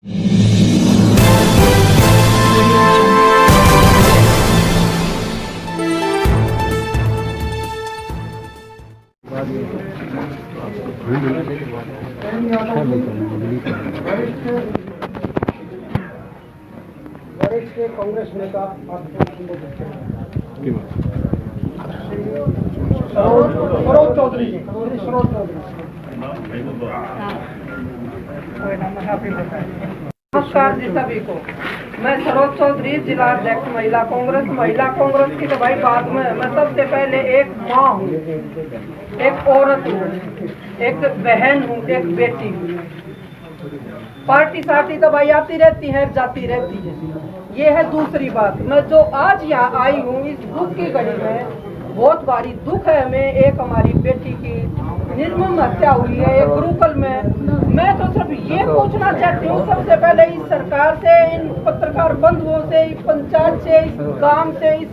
वरिष्ठ कांग्रेस नेता सरोज चौधरी नमस्कार जी सभी को। मैं सरोज चौधरी, जिला अध्यक्ष महिला कांग्रेस की तो भाई बात में मैं सबसे पहले एक माँ हूँ, एक औरत हूँ, एक बहन हूँ, एक बेटी हूँ। पार्टी सार्टी तो भाई आती रहती है, जाती रहती है। ये है दूसरी बात। मैं जो आज यहाँ आई हूँ इस दुख की घड़ी में, बहुत भारी दुख है हमें। एक हमारी बेटी की निर्मम हत्या हुई है एक गुरुकुल में। मैं तो सिर्फ ये पूछना चाहती हूँ सबसे पहले इस सरकार से, इन पत्रकार बंधुओं से, इस पंचायत से, इस गांव से, इस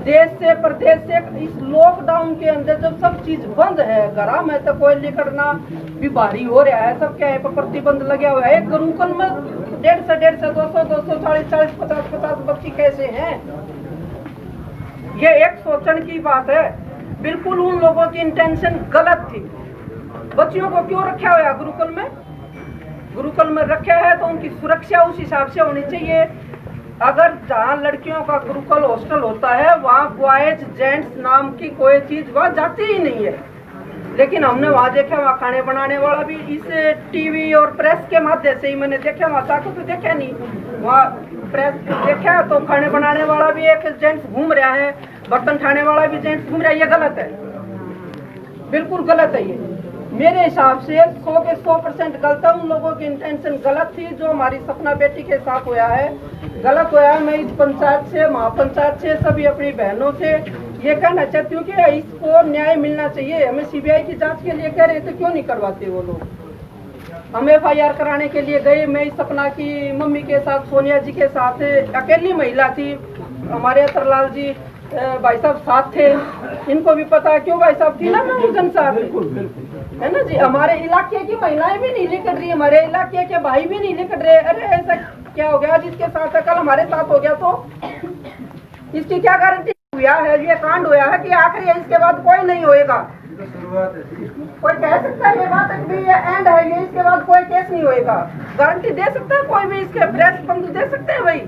देश से, प्रदेश से, इस लॉकडाउन के अंदर जब सब चीज बंद है, घरा में तो कोई निकलना भी भारी हो रहा है, सब क्या है प्रतिबंध लगे हुआ है। एक गुरुकुल में 150, 200, 40, 50 बच्ची कैसे हैं? ये एक सोचने की बात है। बिल्कुल उन लोगों की इंटेंशन गलत थी। बच्चियों को क्यों रखा हुआ गुरुकुल में? गुरुकुल में रखा है तो उनकी सुरक्षा उस हिसाब से होनी चाहिए। अगर जहाँ लड़कियों का गुरुकुल हॉस्टल होता है वहाँ बॉयज जेंट्स नाम की कोई चीज वहाँ जाती ही नहीं है। लेकिन हमने वहाँ देखा, वहाँ खाने बनाने वाला भी इस टीवी और प्रेस के माध्यम से ही मैंने देखा, वहाँ जाकर तो देखा नहीं। वहाँ प्रेस देखा तो खाने बनाने वाला भी एक जेंट्स घूम रहा है, बर्तन उठाने वाला भी जेंट्स घूम रहा है। ये गलत है, बिल्कुल गलत है। ये मेरे हिसाब से 100 के 100% गलत है। उन लोगों की इंटेंशन गलत थी। जो हमारी सपना बेटी के साथ होया है गलत होया है। मैं इस पंचायत से, महापंचायत से, सभी अपनी बहनों से ये कहना चाहती हूँ कि इसको न्याय मिलना चाहिए। हमें सीबीआई की जांच के लिए कह रहे थे, क्यों नहीं करवाते वो लोग? हम FIR कराने के लिए गए। मैं इस सपना की मम्मी के साथ, सोनिया जी के साथ, अकेली महिला थी। हमारे अतरलाल जी भाई साहब साथ थे, इनको भी पता है। क्यों भाई साहब थी ना मैं साथ, है ना जी। हमारे इलाके की महिलाएं भी नहीं निकल रही, हमारे इलाके के भाई भी नहीं निकल रहे। अरे ऐसा क्या हो गया? जिसके साथ है कल हमारे साथ हो गया तो इसकी क्या गारंटी हुआ है? ये कांड हुआ है कि आखिरी है, इसके बाद कोई नहीं होएगा। कोई कह सकता है ये बात है कि ये एंड है, ये इसके बाद कोई केस नहीं होएगा? गारंटी दे सकता है कोई भी? इसके प्रेस बंधु दे सकते हैं भाई?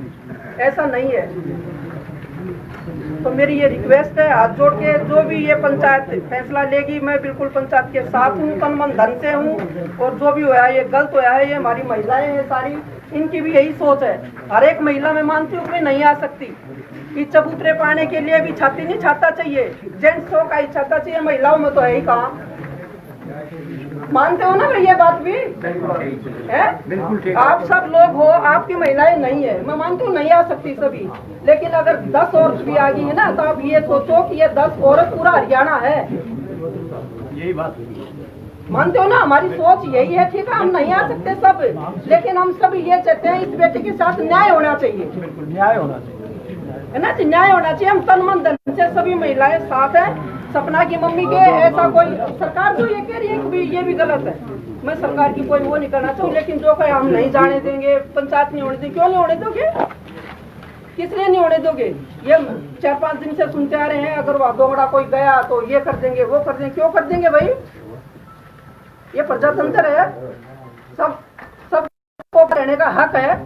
ऐसा नहीं है। तो मेरी ये रिक्वेस्ट है, हाथ जोड़ के, जो भी ये पंचायत फैसला लेगी, मैं बिल्कुल पंचायत के साथ हूँ, तन मन धन से हूँ। और जो भी हुआ है ये गलत हुआ है। ये हमारी महिलाएं हैं सारी, इनकी भी यही सोच है। हर एक महिला में मानती हूँ कि नहीं आ सकती कि चबूतरे पाने के लिए भी छाती नहीं छाता चाहिए, जेंट्सों का ही छाता चाहिए, महिलाओं में तो है ही कहाँ। मानते हो ना भाई ये बात भी है? आप सब लोग हो, आपकी महिलाएं नहीं है, मैं मानती हूँ नहीं आ सकती सभी। लेकिन अगर 10 औरत भी आ गई है ना, तो आप ये सोचो कि ये 10 औरत पूरा हरियाणा है। यही बात मानते हो ना? हमारी सोच यही है। ठीक है, हम नहीं आ सकते सब, लेकिन हम सब ये चाहते हैं इस बेटी के साथ न्याय होना चाहिए। बिल्कुल न्याय होना चाहिए, है ना जी, न्याय होना चाहिए। हम तन मन धन से सभी महिलाएं साथ हैं। सपना की मम्मी के ऐसा कोई सरकार जो ये कह रही है कि ये भी गलत है। मैं सरकार की कोई वो नहीं करना चाहूँ, लेकिन जो कहे हम नहीं जाने देंगे, पंचायत नहीं होने देंगे। क्यों नहीं होने दोगे? किस लिए नहीं होने दोगे? ये 4-5 दिन से सुनते आ रहे हैं, अगर वहाँ दोगड़ा कोई गया तो ये कर देंगे, वो कर देंगे। क्यों कर देंगे भाई? ये प्रजातंत्र है, सबको रहने का हक है।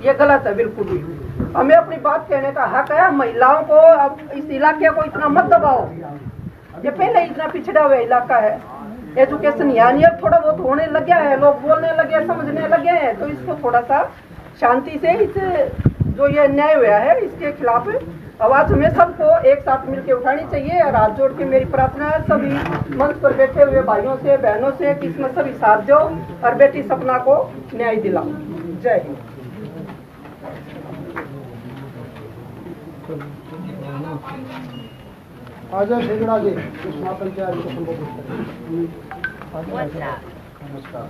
ये गलत है बिल्कुल भी। हमें अपनी बात कहने का हक है। महिलाओं को अब इस इलाके को इतना मत दबाओ। ये पहले इतना पिछड़ा हुआ इलाका है, एजुकेशन यहाँ नहीं, अब थोड़ा बहुत होने लग गया है, लोग बोलने लगे, समझने लगे हैं। तो इसको थोड़ा सा शांति से, इस जो ये अन्याय हुआ है इसके खिलाफ आवाज हमें सबको एक साथ मिलकर उठानी चाहिए। और हाथ जोड़ के मेरी प्रार्थना है सभी मंच पर बैठे हुए भाइयों से, बहनों से कि इसमें सभी साथ दो और बेटी सपना को न्याय दिलाओ। जय हिंद। अजय झिगड़ा जी इस महापंचायत को संबोधित करें। नमस्कार।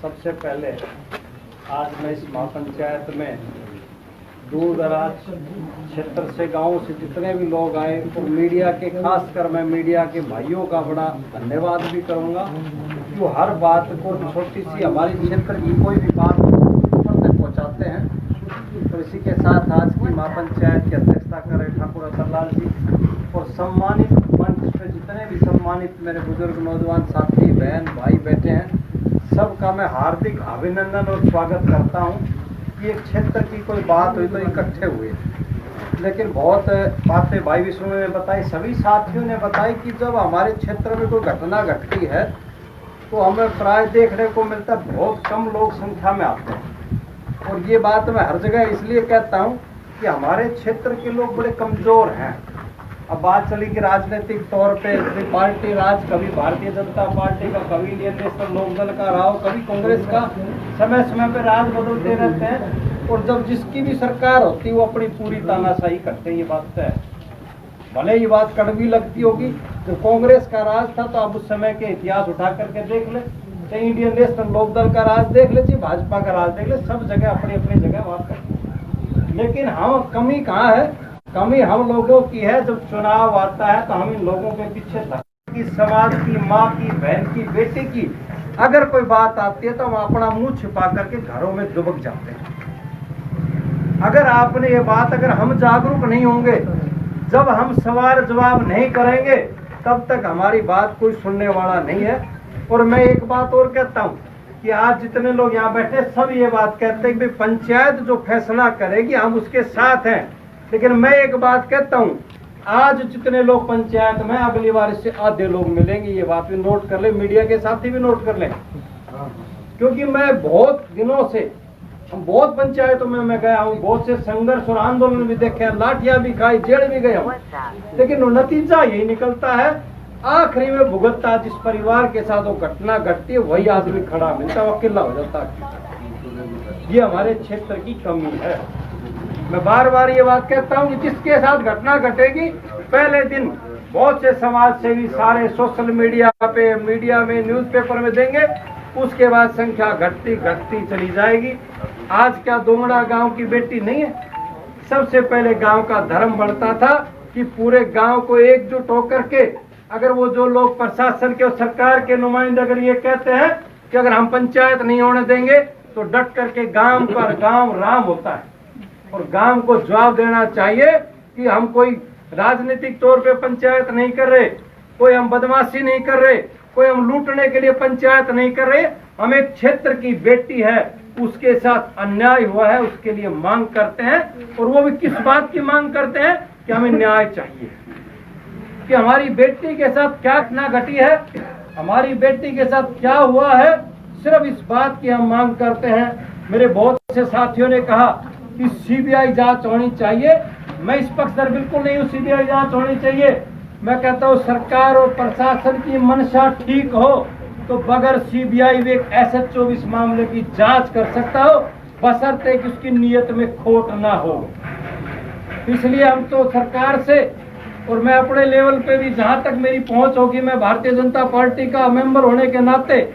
सबसे पहले आज मैं इस महापंचायत में दूर दराज क्षेत्र से, गांव से जितने भी लोग आए, और मीडिया के, खासकर मैं मीडिया के भाइयों का बड़ा धन्यवाद भी करूंगा कि वो हर बात को छोटी सी हमारे क्षेत्र की कोई भी बात ऊपर तक पहुँचाते हैं। तो इसी के साथ आज की माँ पंचायत की अध्यक्षता कर रहे ठाकुर अतरलाल जी और सम्मानित मंच पे जितने भी सम्मानित मेरे बुजुर्ग नौजवान साथी बहन भाई बैठे हैं, सबका मैं हार्दिक अभिनंदन और स्वागत करता हूँ कि एक क्षेत्र की कोई बात हुई तो इकट्ठे हुए। लेकिन बहुत बातें भाई विष्णु ने बताई, सभी साथियों ने बताई कि जब हमारे क्षेत्र में कोई घटना घटती है तो हमें प्राय देखने को मिलता है बहुत कम लोग संख्या में आते हैं। और ये बात मैं हर जगह इसलिए कहता हूँ कि हमारे क्षेत्र के लोग बड़े कमज़ोर हैं। अब बात चली कि राजनीतिक तौर पे पार्टी राज, कभी भारतीय जनता पार्टी का, कभी इंडियन नेशनल लोकदल का रहा हो, कभी कांग्रेस का, समय समय पे राज बदलते रहते हैं। और जब जिसकी भी सरकार होती है वो अपनी पूरी तानाशाही करते हैं, ये बात तय है। भले ये बात कड़वी लगती होगी, जो कांग्रेस का राज था तो आप उस समय के इतिहास उठा करके देख ले, चाहे इंडियन नेशनल लोकदल का राज देख ले, चाहे भाजपा का राज देख ले, सब जगह अपनी अपनी जगह बात करते हैं। लेकिन हम कमी कहाँ है? कमी हम लोगों की है। जब चुनाव आता है तो हम इन लोगों के पीछे की समाज की, माँ की, बहन की, बेटे की अगर कोई बात आती है तो हम अपना मुंह छिपा करके घरों में दुबक जाते हैं। अगर आपने ये बात, अगर हम जागरूक नहीं होंगे, जब हम सवाल जवाब नहीं करेंगे, तब तक हमारी बात कोई सुनने वाला नहीं है। और मैं एक बात और कहता हूँ कि आज जितने लोग यहाँ बैठे सब ये बात कहते हैं कि पंचायत जो फैसला करेगी हम उसके साथ हैं। लेकिन मैं एक बात कहता हूँ, आज जितने लोग पंचायत में, अगली बार इससे आधे लोग मिलेंगे, ये बात भी नोट कर ले, मीडिया के साथी भी नोट कर लें। क्योंकि मैं बहुत दिनों से, हम बहुत पंचायतों में मैं गया हूँ, बहुत से संघर्ष और आंदोलन भी देखे हैं, लाठियां भी खाई, जेल भी गया हूँ, लेकिन वो नतीजा यही निकलता है, आखिरी में भुगतता जिस परिवार के साथ वो घटना घटती है वही आदमी खड़ा मिलता है, वो अकेला हो जाता है। ये हमारे क्षेत्र की कमी है। मैं बार बार ये बात कहता हूँ कि जिसके साथ घटना घटेगी, पहले दिन बहुत से समाज सेवी सारे सोशल मीडिया पे, मीडिया में, न्यूज़पेपर में देंगे, उसके बाद संख्या घटती घटती चली जाएगी। आज क्या दोंगड़ा गांव की बेटी नहीं है? सबसे पहले गांव का धर्म बढ़ता था कि पूरे गांव को एकजुट होकर के, अगर वो जो लोग प्रशासन के और सरकार के नुमाइंदे अगर ये कहते हैं कि अगर हम पंचायत नहीं होने देंगे तो डट करके गांव पर गांव राम होता है। और गांव को जवाब देना चाहिए कि हम कोई राजनीतिक तौर पे पंचायत नहीं कर रहे, कोई हम बदमाशी नहीं कर रहे, कोई हम लूटने के लिए पंचायत नहीं कर रहे। हम एक क्षेत्र की बेटी है, उसके साथ अन्याय हुआ है, उसके लिए मांग करते हैं। और वो भी किस बात की मांग करते हैं? कि हमें न्याय चाहिए, कि हमारी बेटी के साथ क्या घटना घटी है, हमारी बेटी के साथ क्या हुआ है, सिर्फ इस बात की हम मांग करते हैं। मेरे बहुत से साथियों ने कहा कि सीबीआई जांच होनी चाहिए। मैं इस पक्षधर बिल्कुल नहीं हूँ, सीबीआई जांच होनी चाहिए। मैं कहता हूँ सरकार और प्रशासन की मंशा ठीक हो तो बगैर सीबीआई भी एक SHO इस मामले की जांच कर सकता हो, बशर्ते कि उसकी नीयत में खोट ना हो। इसलिए हम तो सरकार से, और मैं अपने लेवल पे भी जहाँ तक मेरी पहुँच होगी, मैं भारतीय जनता पार्टी का मेंबर होने के नाते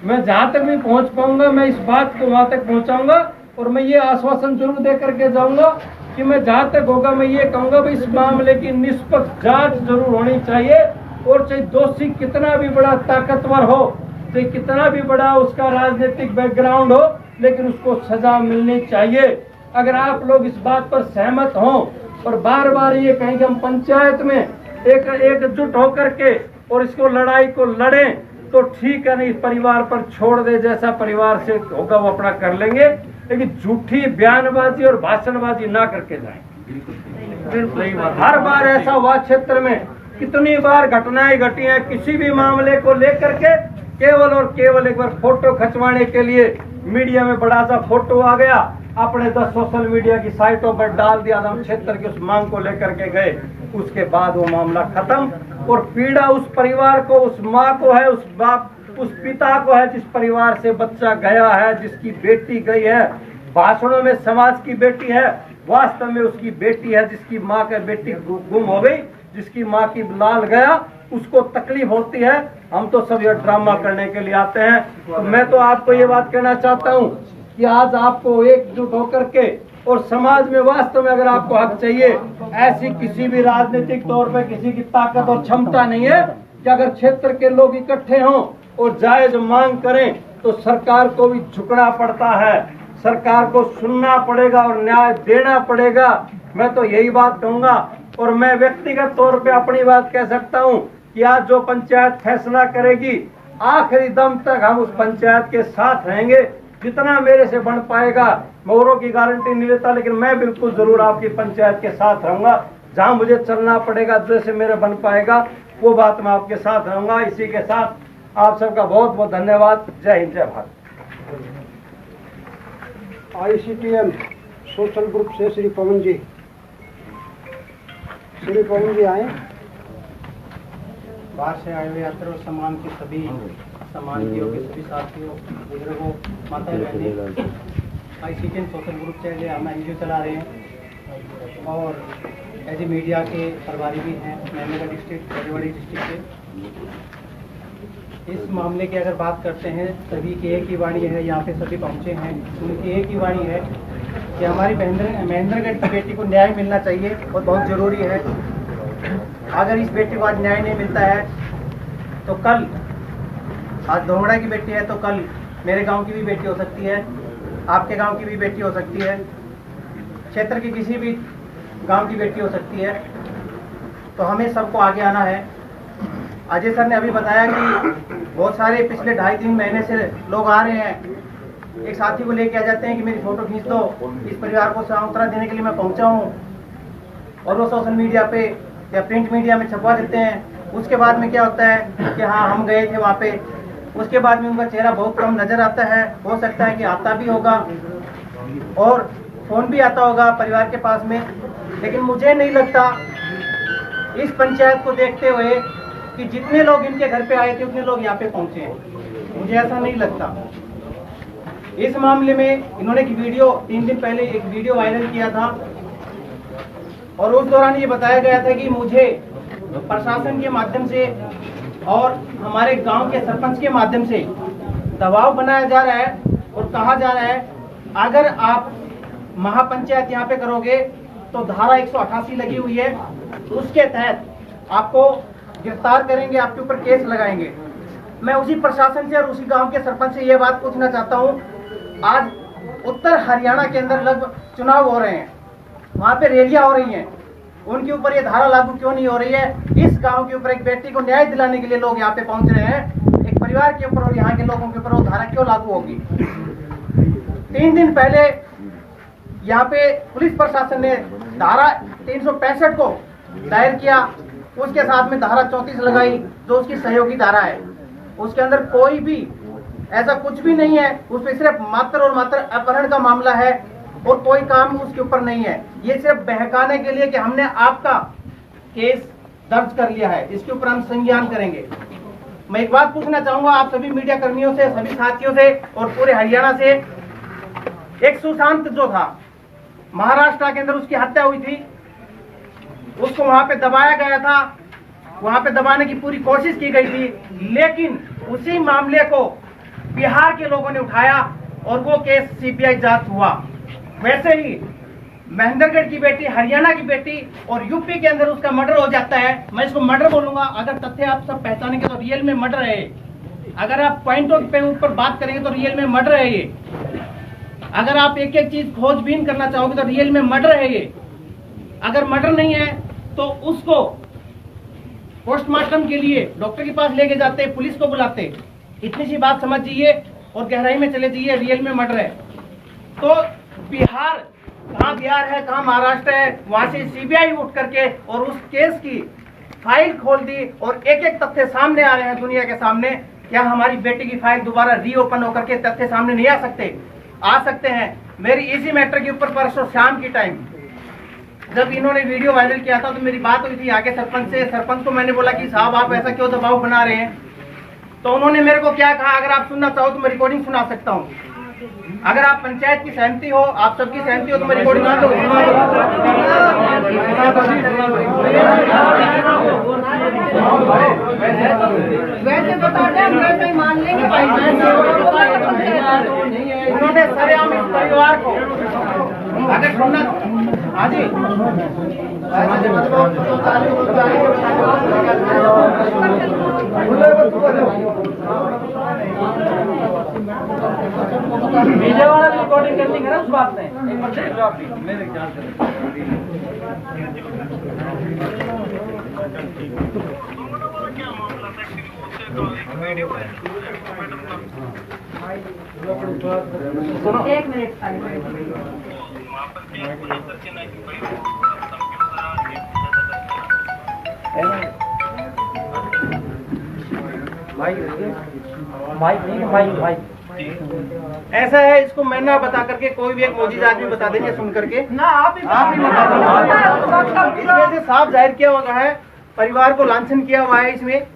मैं जहाँ तक भी पहुँच पाऊंगा, मैं इस बात को वहाँ तक पहुँचाऊंगा। और मैं ये आश्वासन जरूर दे करके जाऊंगा कि मैं जहाँ तक होगा मैं ये कहूँगा भाई इस मामले की निष्पक्ष जांच जरूर होनी चाहिए। और चाहे दोषी कितना भी बड़ा ताकतवर हो, चाहे कितना भी बड़ा उसका राजनीतिक बैकग्राउंड हो, लेकिन उसको सजा मिलनी चाहिए। अगर आप लोग इस बात पर सहमत हों और बार बार ये कहें कि हम पंचायत में एकजुट होकर के और इसको लड़ाई को लड़ें, तो ठीक है, नहीं परिवार पर छोड़ दे, जैसा परिवार से होगा वो अपना कर लेंगे, लेकिन झूठी बयानबाजी और भाषणबाजी ना करके जाएं। हर बार ऐसा हुआ क्षेत्र में, कितनी बार घटनाएं घटी हैं, किसी भी मामले को लेकर के केवल और केवल एक बार फोटो खिंचवाने के लिए मीडिया में बड़ा सा फोटो आ गया, अपने 10 सोशल मीडिया की साइटों पर डाल दिया, हम क्षेत्र की उस मांग को लेकर के गए, उसके बाद वो मामला खत्म। और पीड़ा उस परिवार को, उस माँ को है, उस बाप, उस पिता को है जिस परिवार से बच्चा गया है, जिसकी बेटी गई है। भाषणों में समाज की बेटी है, वास्तव में उसकी बेटी है, जिसकी माँ का बेटी गुम हो गई, जिसकी माँ की लाल गया, उसको तकलीफ होती है। हम तो सब ये ड्रामा करने के लिए आते हैं। तो मैं तो आपको ये बात कहना चाहता हूँ कि आज आपको एकजुट होकर के, और समाज में वास्तव में अगर आपको हक चाहिए, ऐसी किसी भी राजनीतिक तौर पे किसी की ताकत और क्षमता नहीं है कि अगर क्षेत्र के लोग इकट्ठे हों और जायज मांग करें तो सरकार को भी झुकना पड़ता है, सरकार को सुनना पड़ेगा और न्याय देना पड़ेगा। मैं तो यही बात कहूंगा। और मैं व्यक्तिगत तौर पे अपनी बात कह सकता हूं कि आज जो पंचायत फैसला करेगी, आखिरी दम तक हम उस पंचायत के साथ रहेंगे। जितना मेरे से बन पाएगा, मैं औरों की गारंटी नहीं लेता, लेकिन मैं बिल्कुल जरूर आपकी पंचायत के साथ रहूंगा। जहां मुझे चलना पड़ेगा, जैसे मेरे बन पाएगा, वो बात मैं आपके साथ रहूंगा। इसी के साथ आप सबका बहुत बहुत धन्यवाद। जय हिंद, जय भारत। ICTM सोशल ग्रुप से श्री पवन जी आए। बाहर से आए हुए यात्रियों, सम्मान के सभी सम्मानियों के सभी साथियों, बुजुर्गों, माता बहनें, ICTM सोशल ग्रुप से हम NGO चला रहे हैं और एज ए मीडिया के प्रभारी भी हैं मेहनगर डिस्ट्रिक्ट, राजवाड़ी डिस्ट्रिक्ट के। इस मामले की अगर बात करते हैं, सभी की एक ही वाणी है, यहाँ पे सभी पहुँचे हैं, उनकी एक ही वाणी है कि हमारी महेंद्रगढ़ की बेटी को न्याय मिलना चाहिए और बहुत ज़रूरी है। अगर इस बेटी को आज न्याय नहीं मिलता है तो कल, आज धोमड़ा की बेटी है तो कल मेरे गांव की भी बेटी हो सकती है, आपके गांव की भी बेटी हो सकती है, क्षेत्र की किसी भी गांव की बेटी हो सकती है। तो हमें सबको आगे आना है। अजय सर ने अभी बताया कि बहुत सारे पिछले 2.5-3 महीने से लोग आ रहे हैं, एक साथी को लेके आ जाते हैं कि मेरी फोटो खींच दो, इस परिवार को सांत्वना देने के लिए मैं पहुंचा हूँ, और वो सोशल मीडिया पे या प्रिंट मीडिया में छपवा देते हैं। उसके बाद में क्या होता है कि हाँ हम गए थे वहाँ पे, उसके बाद में उनका चेहरा बहुत कम नजर आता है। हो सकता है कि आता भी होगा और फोन भी आता होगा परिवार के पास में, लेकिन मुझे नहीं लगता इस पंचायत को देखते हुए कि जितने लोग इनके घर पे आए थे उतने लोग यहाँ पे पहुंचे हैं। मुझे ऐसा नहीं लगता। इस मामले में इन्होंने एक वीडियो 3 दिन पहले एक वीडियो वायरल किया था और उस दौरान ये बताया गया था कि मुझे प्रशासन के माध्यम से और हमारे गांव के सरपंच के माध्यम से दबाव बनाया जा रहा है और कहा जा रहा है अगर आप महापंचायत यहाँ पे करोगे तो धारा 188 लगी हुई है, उसके तहत आपको गिरफ्तार करेंगे, आपके ऊपर केस लगाएंगे। मैं उसी प्रशासन से और उसी गांव के सरपंच से ये बात पूछना चाहता हूँ, आज उत्तर हरियाणा के अंदर लगभग चुनाव हो रहे हैं, वहाँ पे रैलियां हो रही हैं, उनके ऊपर ये धारा लागू क्यों नहीं हो रही है? इस गांव के ऊपर एक बेटी को न्याय दिलाने के लिए लोग यहाँ पे पहुंच रहे हैं, एक परिवार के ऊपर और यहाँ के लोगों के ऊपर वो धारा क्यों लागू होगी? 3 दिन पहले यहाँ पे पुलिस प्रशासन ने धारा 365 को दायर किया, उसके साथ में धारा 34 लगाई जो उसकी सहयोगी धारा है। उसके अंदर कोई भी ऐसा कुछ भी नहीं है, उसमें सिर्फ मात्र और मात्र अपहरण का मामला है और कोई काम उसके ऊपर नहीं है। ये सिर्फ बहकाने के लिए कि हमने आपका केस दर्ज कर लिया है, इसके ऊपर हम संज्ञान करेंगे। मैं एक बात पूछना चाहूंगा आप सभी मीडिया कर्मियों से, सभी साथियों से और पूरे हरियाणा से, एक सुशांत जो था महाराष्ट्र के अंदर, उसकी हत्या हुई थी, उसको वहां पे दबाया गया था, वहां पे दबाने की पूरी कोशिश की गई थी, लेकिन उसी मामले को बिहार के लोगों ने उठाया और वो केस CBI जांच हुआ। वैसे ही महेंद्रगढ़ की बेटी, हरियाणा की बेटी और यूपी के अंदर उसका मर्डर हो जाता है। मैं इसको मर्डर बोलूंगा, अगर तथ्य आप सब पहचानेंगे तो रियल में मर्डर है। अगर आप पॉइंटों पे ऊपर बात करेंगे तो रियल में मर्डर है ये। अगर आप एक एक चीज खोजबीन करना चाहोगे तो रियल में मर्डर है ये। अगर मर्डर नहीं है तो उसको पोस्टमार्टम के लिए डॉक्टर के पास लेके जाते, पुलिस को बुलाते। इतनी सी बात समझिए और गहराई में चले जाइए, रियल में मर्डर है। तो बिहार, कहाँ बिहार है, कहाँ महाराष्ट्र है, वहां से CBI उठ करके और उस केस की फाइल खोल दी और एक एक तथ्य सामने आ रहे हैं दुनिया के सामने। क्या हमारी बेटी की फाइल दोबारा रीओपन होकर के तथ्य सामने नहीं आ सकते? आ सकते हैं। मेरी इसी मैटर के ऊपर परसों शाम की टाइम जब इन्होंने वीडियो वायरल किया था तो मेरी बात हुई थी आगे सरपंच से। सरपंच को मैंने बोला कि साहब आप ऐसा क्यों दबाव बना रहे हैं? तो उन्होंने मेरे को क्या कहा, अगर आप सुनना चाहो तो मैं रिकॉर्डिंग सुना सकता हूँ। अगर आप पंचायत की सहमति हो, आप सबकी सहमति हो तो मैं रिकॉर्डिंग सुना दूँ। वैसे बता दें, हम वैसे ही मान लेंगे भाई। उन्होंने सरेआम इस परिवार को अगर सुनना, हाँ जी, मीडिया वाला भी रिकॉर्डिंग करनी है ना उस बात में, एक बार देख लो आप भी। मेरे ख्याल से एक मिनट ऐसा है, इसको मैं ना बता करके कोई भी एक मौजूद आदमी बता देंगे सुन करके। ना आप ही इसमें से साफ जाहिर किया हुआ है, परिवार को लांछन किया हुआ है इसमें,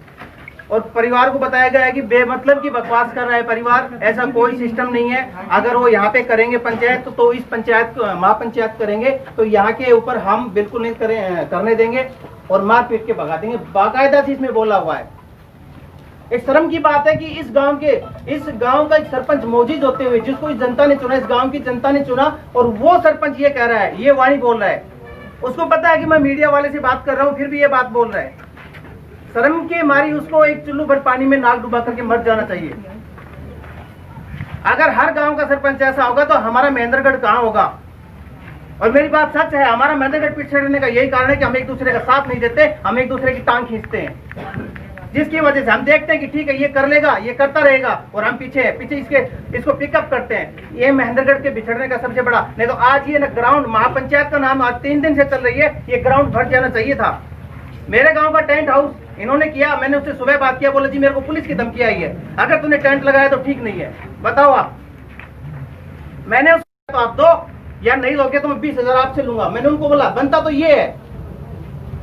और परिवार को बताया गया है कि बेमतलब की बकवास कर रहा है परिवार, ऐसा कोई सिस्टम नहीं है। अगर वो यहाँ पे करेंगे पंचायत तो इस पंचायत महापंचायत करेंगे तो यहाँ के ऊपर हम बिल्कुल नहीं करने देंगे और मार पीट के भगा देंगे, बाकायदा से इसमें बोला हुआ है। एक शर्म की बात है कि इस गांव का एक सरपंच मौजूद होते हुए, जिसको इस जनता ने चुना, इस गांव की जनता ने चुना, और वो सरपंच ये कह रहा है, ये वाणी बोल रहा है। उसको पता है कि मैं मीडिया वाले से बात कर रहा हूँ, फिर भी ये बात बोल रहा है। शर्म के मारी उसको एक चुल्लू भर पानी में नाक डुबा करके मर जाना चाहिए। अगर हर गांव का सरपंच ऐसा होगा तो हमारा महेंद्रगढ़ कहाँ होगा। और मेरी बात सच है, हमारा महेंद्रगढ़ पीछे रहने का यही कारण है कि हम एक दूसरे का साथ नहीं देते, हम एक दूसरे की टांग खींचते हैं, जिसकी वजह से हम देखते हैं कि ठीक है ये कर लेगा, ये करता रहेगा, और हम पीछे इसको पिकअप करते हैं। ये महेंद्रगढ़ के बिछड़ने का सबसे बड़ा, नहीं तो आज ये ग्राउंड महापंचायत का नाम आज 3 दिन से चल रही है, ये ग्राउंड भर जाना चाहिए था। मेरे गांव का टेंट हाउस इन्होंने किया, मैंने उससे सुबह बात किया, बोला जी मेरे को पुलिस की धमकी आई है, अगर तूने टेंट लगाया तो ठीक नहीं है, बताओ आप। मैंने उसको तो आप दो या नहीं दोगे तो मैं 20,000 आपसे लूंगा। मैंने उनको बोला बनता तो ये है,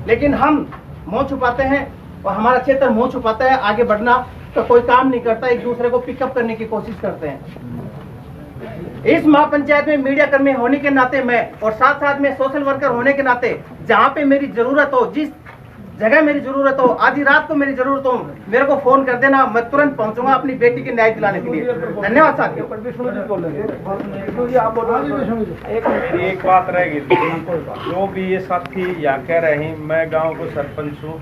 लेकिन हम मुंह छुपाते हैं और हमारा क्षेत्र मुंह छुपाता है, आगे बढ़ना तो कोई काम नहीं करता, एक दूसरे को पिकअप करने की कोशिश करते हैं। इस महापंचायत में मीडिया कर्मी होने के नाते मैं, और साथ साथ में सोशल वर्कर होने के नाते, जहाँ पे मेरी जरूरत हो, जिस जगह मेरी जरूरत हो, आधी रात को मेरी जरूरत हो, मेरे को फोन कर देना, मैं तुरंत पहुंचूंगा अपनी बेटी के न्याय दिलाने के लिए। धन्यवाद साथियों। मेरी एक बात रह गई थी, जो भी ये साथी यहाँ कह रहे हैं, मैं गांव को सरपंच हूँ,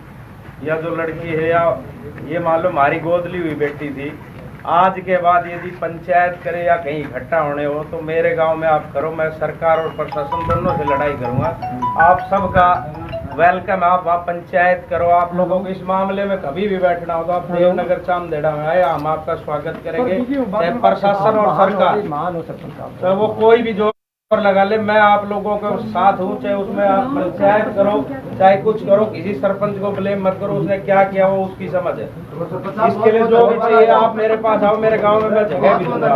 या जो लड़की है या ये मालूम हमारी गोद ली हुई बेटी थी, आज के बाद यदि पंचायत करे या कहीं इकट्ठा होने हो तो मेरे गांव में आप करो, मैं सरकार और प्रशासन दोनों से लड़ाई करूंगा। आप सबका वेलकम, आप पंचायत करो। आप लोगों को इस मामले में कभी भी बैठना हो तो आप देवनगर चामदेड़ा में आए, हम आपका स्वागत करेंगे। चाहे प्रशासन और सरकार, तो वो कोई भी जो लगा ले, मैं आप लोगों के साथ हूँ, चाहे उसमें आप पंचायत करो चाहे कुछ करो, किसी सरपंच को ब्लेम मत करो, उसने क्या किया वो उसकी समझ है। इसके लिए जो भी चाहिए आप मेरे पास आओ, मेरे गांव में मैं जगह भी दूंगा।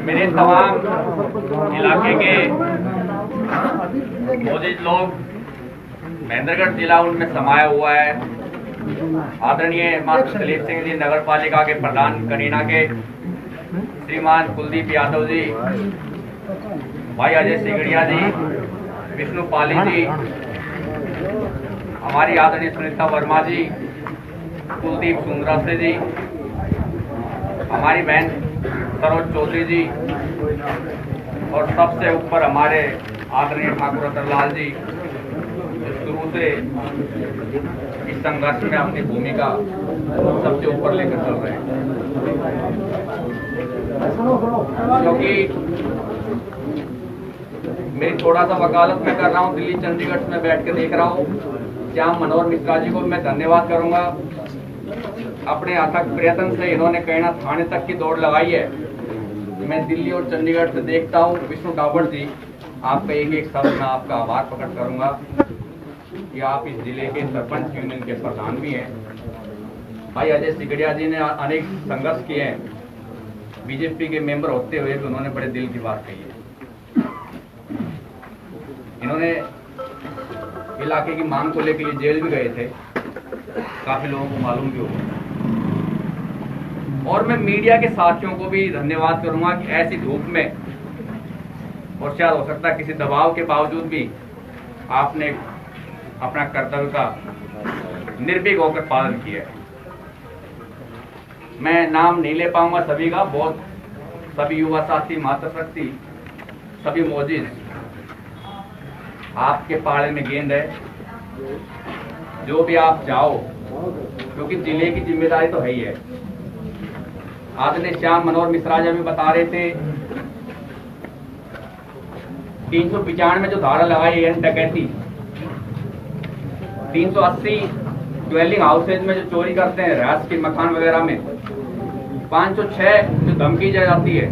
मेरे तमाम इलाके के मौजूद लोग, महेंद्रगढ़ जिला उनमें समाया हुआ है। आदरणीय मास्टर दिलीप सिंह जी, नगर पालिका के प्रधान कनीना के, श्रीमान कुलदीप यादव जी, भाई अजय सिगड़िया जी, विष्णु पाली जी, हमारी आदरणीय सुनीता वर्मा जी, कुलदीप सुंदरासे जी, हमारी बहन सरोज चौधरी जी, और सबसे ऊपर हमारे आदरणीय ठाकुर रतनलाल जी, जो शुरू से इस संघर्ष में अपनी भूमिका सबसे ऊपर लेकर चल रहे हैं। क्योंकि मेरी थोड़ा सा वकालत मैं कर रहा हूँ, दिल्ली चंडीगढ़ में बैठ के देख रहा हूँ, जहाँ मनोहर मिश्रा जी को मैं धन्यवाद करूंगा। अपने अथक प्रयत्न से इन्होंने कहना थाने तक की दौड़ लगाई है। मैं दिल्ली और चंडीगढ़ से देखता हूँ। विष्णु डाबर जी, आपका एक एक शब्द मैं आपका आभार प्रकट करूंगा कि आप इस जिले के सरपंच यूनियन के प्रधान भी हैं। भाई अजय सिगड़िया जी ने अनेक संघर्ष किए हैं, बीजेपी के मेंबर होते हुए भी उन्होंने बड़े दिल की बात कही है। इन्होंने इलाके की मांग को लेकर जेल भी गए थे, काफी लोगों को मालूम भी होगा। और मैं मीडिया के साथियों को भी धन्यवाद करूंगा कि ऐसी धूप में, और शायद हो सकता है किसी दबाव के बावजूद भी, आपने अपना कर्तव्य का निर्भीक होकर पालन किया है। मैं नाम नहीं ले पाऊंगा सभी का, बहुत सभी युवा साथी, मातृशक्ति, सभी मौजिज, आपके पाले में गेंद है, जो भी आप जाओ, क्योंकि जिले की जिम्मेदारी तो है ही है। आदरणीय श्याम मनोहर मिश्रा जी भी बता रहे थे 395 में जो धारा लगाई है डकैती, 380 ड्वेलिंग हाउसेज में जो चोरी करते हैं राज के मकान वगैरह में, 506 जो धमकी दी जाती है,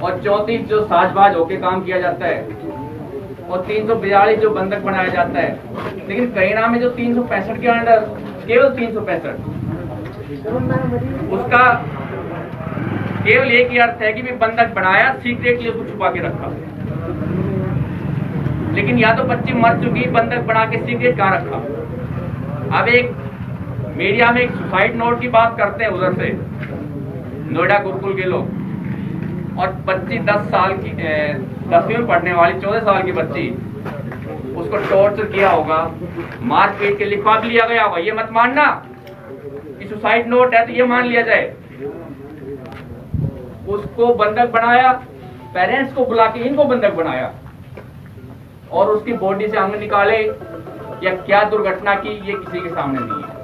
और 34 जो साजबाज होके काम किया जाता है, और 342 जो बंधक बनाया जाता है। लेकिन कैना में जो 365 के अंडर केवल 365, उसका केवल एक ही अर्थ है कि भी बंधक बनाया, सीक्रेटली उसको छुपा के रखा। लेकिन या तो बच्ची मर चुकी, बंधक बना के सीक्रेट कहाँ रखा। अब एक मीडिया में एक सुसाइड नोट की बात करते हैं उधर से, नोएडा गुरुकुल के लोग, और बच्ची 10 साल की 10वीं में पढ़ने वाली 14 साल की बच्ची, उसको टॉर्चर किया होगा, मार पीट के लिखवा भी लिया गया होगा। ये मत मानना कि सुसाइड नोट है तो ये मान लिया जाए। उसको बंधक बनाया, पेरेंट्स को बुला के इनको बंधक बनाया, और उसकी बॉडी से अंग निकाले या क्या दुर्घटना की, ये किसी के सामने नहीं है।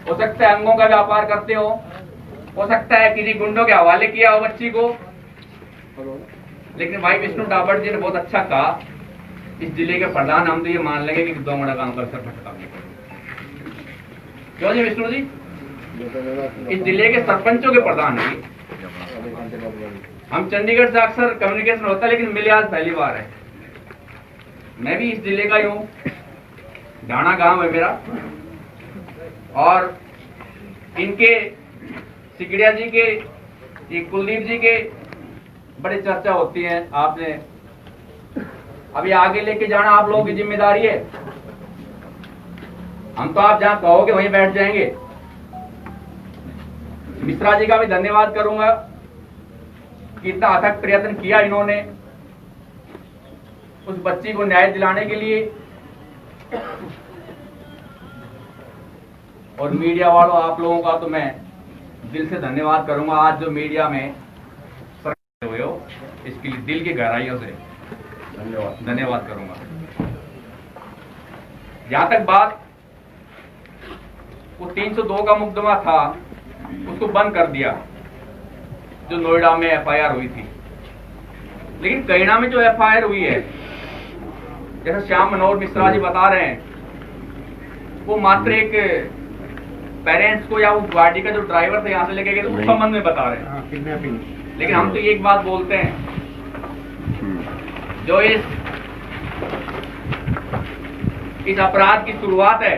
हो सकता है अंगों का व्यापार करते हो सकता है किसी गुंडों के हवाले किया हो बच्ची को। लेकिन भाई विष्णु डाबर जी ने बहुत अच्छा कहा, इस जिले के प्रधान हम तो ये मान लेंगे कि 2 बड़ा काम कर सर भटका, क्यों जी विष्णु जी? इस जिले के सरपंचों के प्रधान हैं। हम चंडीगढ़ से अक्सर कम्युनिकेशन होता है, लेकिन मिले आज पहली बार है। मैं भी इस जिले का ही हूँ, डाणा गांव है मेरा, और इनके सिकड़िया जी के, ये कुलदीप जी के बड़ी चर्चा होती है। आपने अभी आगे लेके जाना आप लोगों की जिम्मेदारी है। हम तो आप जहां कहोगे वहीं बैठ जाएंगे। मिश्रा जी का भी धन्यवाद करूंगा कि इतना अथक प्रयत्न किया इन्होंने उस बच्ची को न्याय दिलाने के लिए। और मीडिया वालों, आप लोगों का तो मैं दिल से धन्यवाद करूंगा। आज जो मीडिया में हुए हो, इसके लिए दिल की गहराइयों से धन्यवाद करूंगा। जहां तक बात वो 302 का मुकदमा था, उसको बंद कर दिया जो नोएडा में एफआईआर हुई थी। लेकिन कैना में जो एफआईआर हुई है, जैसा श्याम मनोहर मिश्रा जी बता रहे हैं, वो मात्र एक पेरेंट्स को या उस गाड़ी का जो ड्राइवर था यहाँ से लेके गए उस संबंध में बता रहे हैं। लेकिन हम तो एक बात बोलते हैं, जो इस अपराध की शुरुआत है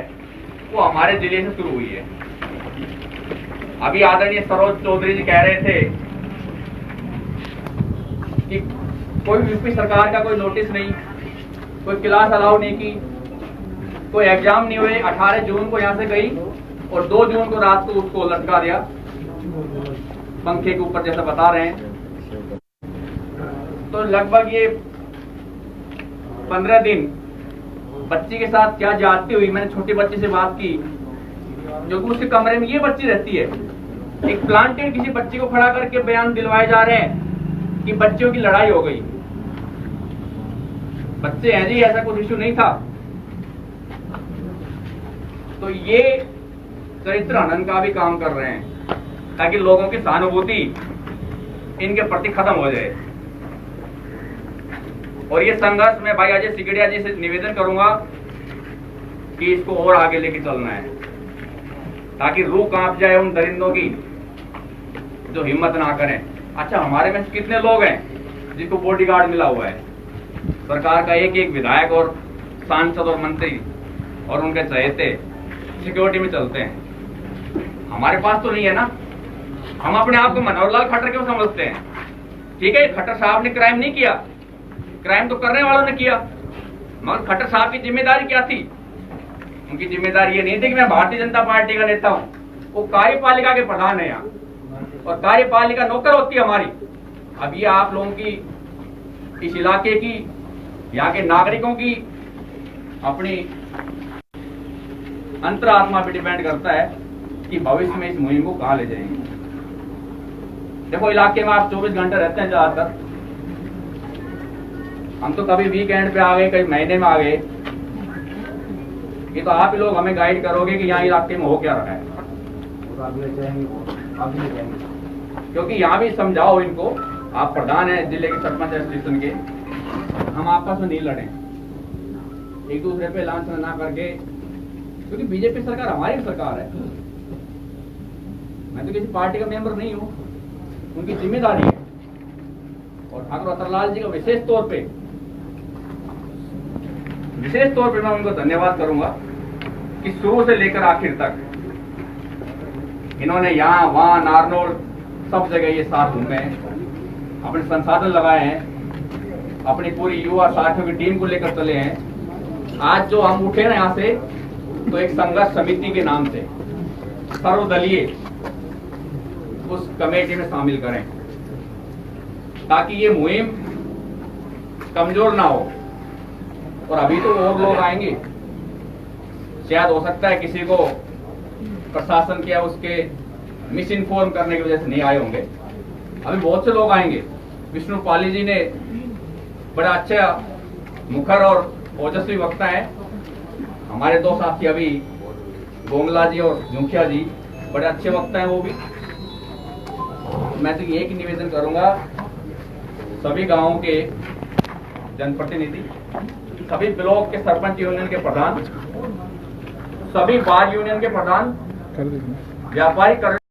वो हमारे जिले से शुरू हुई है। अभी आदरणीय सरोज चौधरी जी कह रहे थे कि कोई यूपी सरकार का कोई नोटिस नहीं, कोई क्लास अलाउ नहीं की, कोई एग्जाम नहीं हुए। 18 जून को यहाँ से गई और 2 जून को रात को उसको लटका दिया पंखे के ऊपर, जैसा बता रहे हैं। तो लगभग ये 15 दिन बच्ची के साथ क्या जाती हुई। मैंने छोटी बच्ची से बात की, जो कि उसके कमरे में ये बच्ची रहती है। एक प्लांटेड किसी बच्ची को खड़ा करके बयान दिलवाए जा रहे हैं कि बच्चियों की लड़ाई हो गई। बच्चे हैं जी, ऐसा कुछ इश्यू नहीं था। तो ये चरित्र हनन का भी काम कर रहे हैं ताकि लोगों की सहानुभूति इनके प्रति खत्म हो जाए। और ये संघर्ष में भाई अजय सिकड़िया जी से निवेदन करूंगा कि इसको और आगे लेके चलना है, ताकि रूह कांप जाए उन दरिंदों की जो हिम्मत ना करें। अच्छा, हमारे में कितने लोग हैं जिनको बॉडीगार्ड मिला हुआ है? सरकार का एक एक विधायक और सांसद और मंत्री और उनके चहेते सिक्योरिटी में चलते हैं। हमारे पास तो नहीं है ना। हम अपने आप को मनोहर लाल खट्टर क्यों समझते हैं? ठीक है, खट्टर साहब ने क्राइम नहीं किया, क्राइम तो करने वालों ने किया, मगर खट्टर साहब की जिम्मेदारी क्या थी? उनकी जिम्मेदारी ये नहीं थी कि मैं भारतीय जनता पार्टी का नेता हूं। वो कार्यपालिका के प्रधान है यहाँ, और कार्यपालिका नौकर होती है हमारी। अब ये आप लोगों की, इस इलाके की, यहाँ के नागरिकों की अपनी अंतरात्मा पे डिपेंड करता है कि भविष्य में इस मुहिम को कहाँ ले जाएंगे। देखो इलाके में आप 24 घंटे रहते हैं ज्यादातर, हम तो कभी वीकेंड पे आ गए, कभी महीने में आ गए। ये तो आप ही लोग हमें गाइड करोगे कि यहाँ इलाके में हो क्या रहा है, क्योंकि यहाँ भी समझाओ इनको। आप प्रधान है जिले के सरपंच एसोसिएशन के, हम आपस में नहीं लड़े, एक दूसरे पे लांछना ना करके, क्योंकि बीजेपी सरकार हमारी सरकार है। मैं तो किसी पार्टी का मेंबर नहीं हूँ, उनकी जिम्मेदारी है। और ठाकुर रतनलाल जी का विशेष तौर पे मैं उनको धन्यवाद करूंगा कि शुरू से लेकर आखिर तक इन्होंने यहाँ वहां नारनौल सब जगह ये साथ घूमे हैं, अपने संसाधन लगाए हैं, अपनी पूरी युवा साथियों की टीम को लेकर चले हैं। आज जो हम उठे ना यहाँ से, तो एक संघर्ष समिति के नाम से सर्वदलीय उस कमेटी में शामिल करें, ताकि ये मुहिम कमजोर ना हो। और अभी तो और लोग आएंगे, शायद हो सकता है किसी को प्रशासन क्या उसके मिस इन्फॉर्म करने की वजह से नहीं आए होंगे, अभी बहुत से लोग आएंगे। विष्णु पाली जी ने बड़ा अच्छा मुखर और ओजस्वी वक्ता है। हमारे दो साथी अभी गोंगला जी और मुखिया जी बड़े अच्छे वक्ता हैं वो भी। मैं तो एक ही निवेदन करूंगा, सभी गांवों के जनप्रतिनिधि, सभी ब्लॉक के सरपंच यूनियन के प्रधान, सभी बार यूनियन के प्रधान, व्यापारी